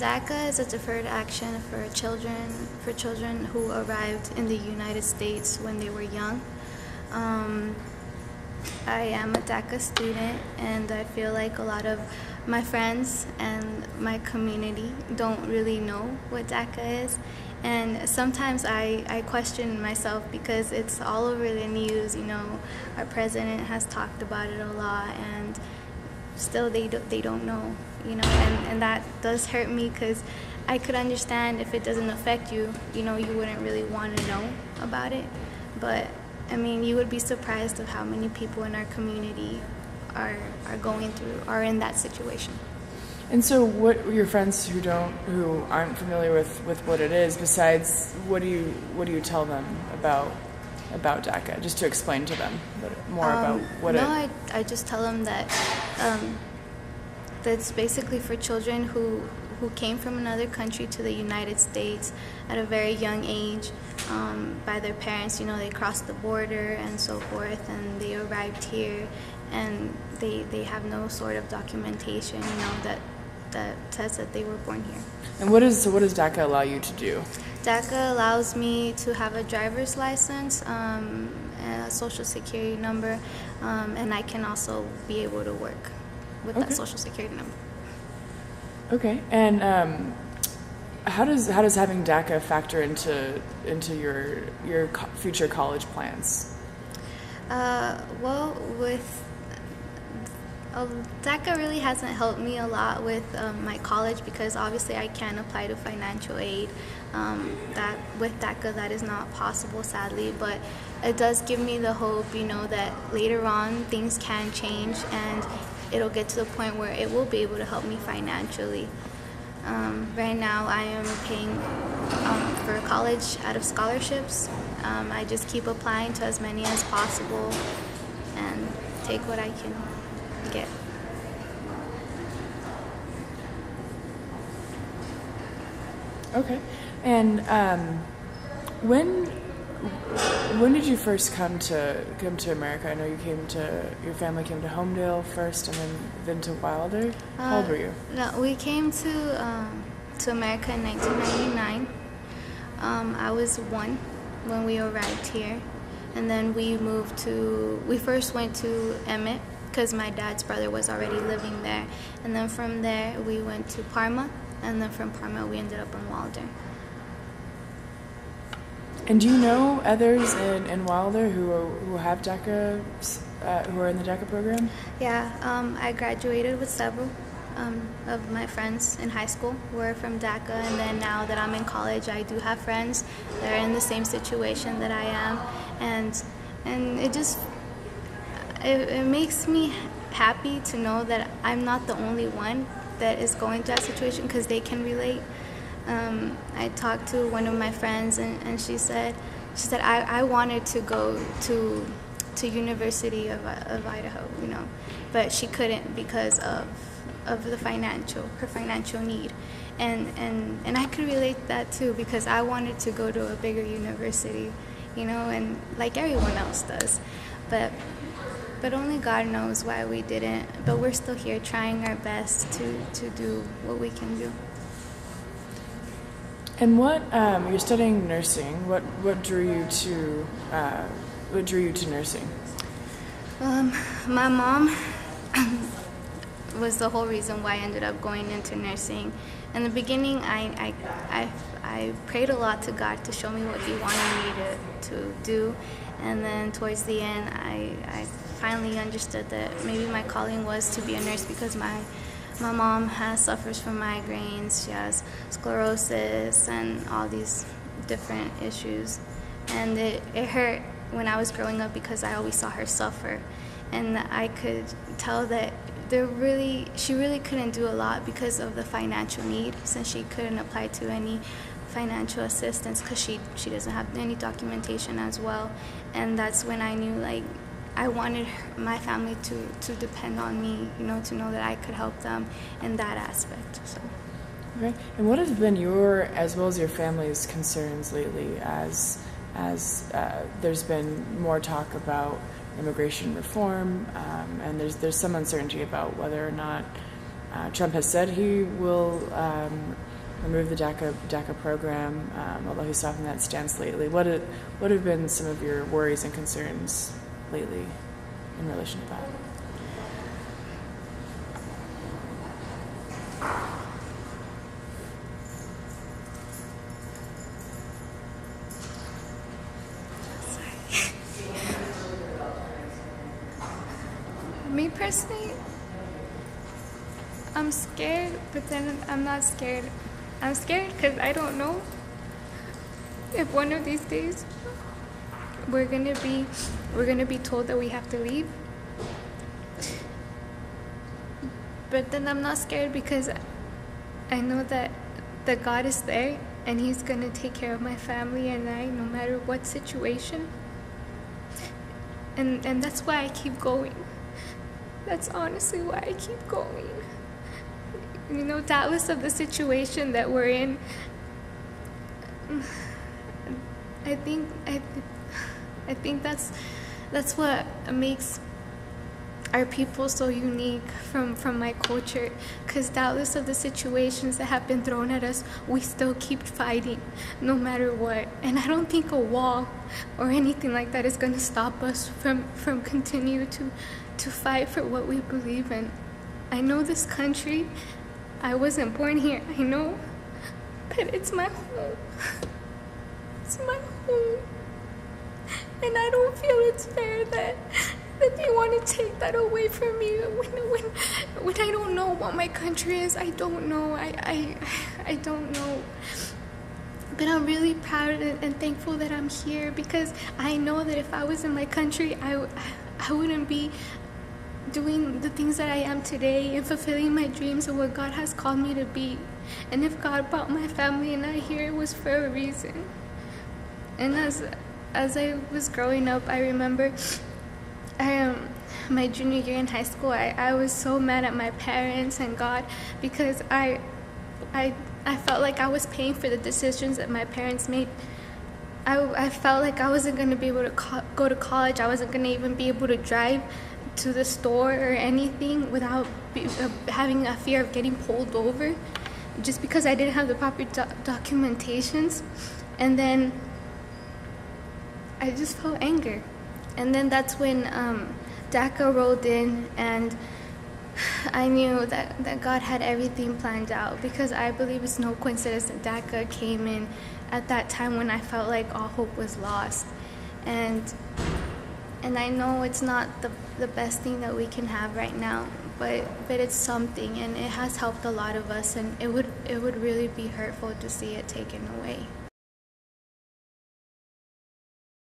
DACA is a deferred action for children who arrived in the United States when they were young. I am a DACA student, and I feel like a lot of my friends and my community don't really know what DACA is. And sometimes I question myself because it's all over the news. Our president has talked about it a lot, and still they don't know. And that does hurt me because I could understand if it doesn't affect you. You wouldn't really want to know about it. But I mean, you would be surprised of how many people in our community are are in that situation. And so, what your friends who aren't familiar with what it is, besides what do you tell them about DACA, just to explain to them more about what it? No, I just tell them that that's basically for children who came from another country to the United States at a very young age by their parents. They crossed the border and so forth, and they arrived here, and they have no sort of documentation, that says that they were born here. And what does DACA allow you to do? DACA allows me to have a driver's license, a social security number, and I can also be able to work with that social security number. Okay, and how does having DACA factor into your future college plans? Well, DACA really hasn't helped me a lot with my college because obviously I can't apply to financial aid. That with DACA that is not possible, sadly, but it does give me the hope, that later on things can change and it'll get to the point where it will be able to help me financially. Right now I am paying for college out of scholarships. I just keep applying to as many as possible and take what I can get. Okay, and when did you first come to America? I know your family came to Homedale first, and then to Wilder. How old were you? No, we came to America in 1999. I was 1 when we arrived here, and then we first went to Emmett because my dad's brother was already living there, and then from there we went to Parma, and then from Parma we ended up in Wilder. And do you know others in Wilder who have DACA, who are in the DACA program? Yeah, I graduated with several of my friends in high school were from DACA, and then now that I'm in college, I do have friends that are in the same situation that I am, and it makes me happy to know that I'm not the only one that is going through that situation because they can relate. I talked to one of my friends, and she said I wanted to go to University of Idaho, but she couldn't because of her financial need, and I could relate that too because I wanted to go to a bigger university, and like everyone else does, but only God knows why we didn't. But we're still here trying our best to do what we can do. And you're studying nursing. What drew you to nursing? My mom was the whole reason why I ended up going into nursing. In the beginning, I prayed a lot to God to show me what He wanted me to do, and then towards the end, I finally understood that maybe my calling was to be a nurse because my mom suffers from migraines. She has sclerosis and all these different issues, and it hurt when I was growing up because I always saw her suffer, and I could tell that she really couldn't do a lot because of the financial need, since she couldn't apply to any financial assistance because she doesn't have any documentation as well. And that's when I knew I wanted my family to depend on me, to know that I could help them in that aspect. So. Okay. And what have been your, as well as your family's, concerns lately as there's been more talk about immigration reform, and there's some uncertainty about whether or not Trump has said he will remove the DACA program, although he's softened that stance lately. What have been some of your worries and concerns lately in relation to that? Me personally, I'm scared, but then I'm not scared. I'm scared because I don't know if one of these days we're gonna be told that we have to leave. But then I'm not scared because I know that God is there and He's gonna take care of my family and I, no matter what situation. And that's why I keep going. That's honestly why I keep going. You know, regardless of the situation that we're in, I think that's what makes our people so unique from my culture. Because regardless of the situations that have been thrown at us, we still keep fighting, no matter what. And I don't think a wall or anything like that is going to stop us from continue to fight for what we believe in. I know this country. I wasn't born here, I know, but it's my home. It's my home. And I don't feel it's fair that they want to take that away from me when I don't know what my country is. I don't know. I don't know. But I'm really proud and thankful that I'm here because I know that if I was in my country, I wouldn't be doing the things that I am today and fulfilling my dreams of what God has called me to be. And if God brought my family and I here, it was for a reason. And as I was growing up, I remember my junior year in high school, I was so mad at my parents and God because I felt like I was paying for the decisions that my parents made. I felt like I wasn't going to be able to go to college. I wasn't going to even be able to drive to the store or anything without having a fear of getting pulled over just because I didn't have the proper documentations. And then I just felt anger. And then that's when DACA rolled in, and I knew that God had everything planned out because I believe it's no coincidence that DACA came in at that time when I felt like all hope was lost. And I know it's not the best thing that we can have right now, but it's something, and it has helped a lot of us, and it would really be hurtful to see it taken away.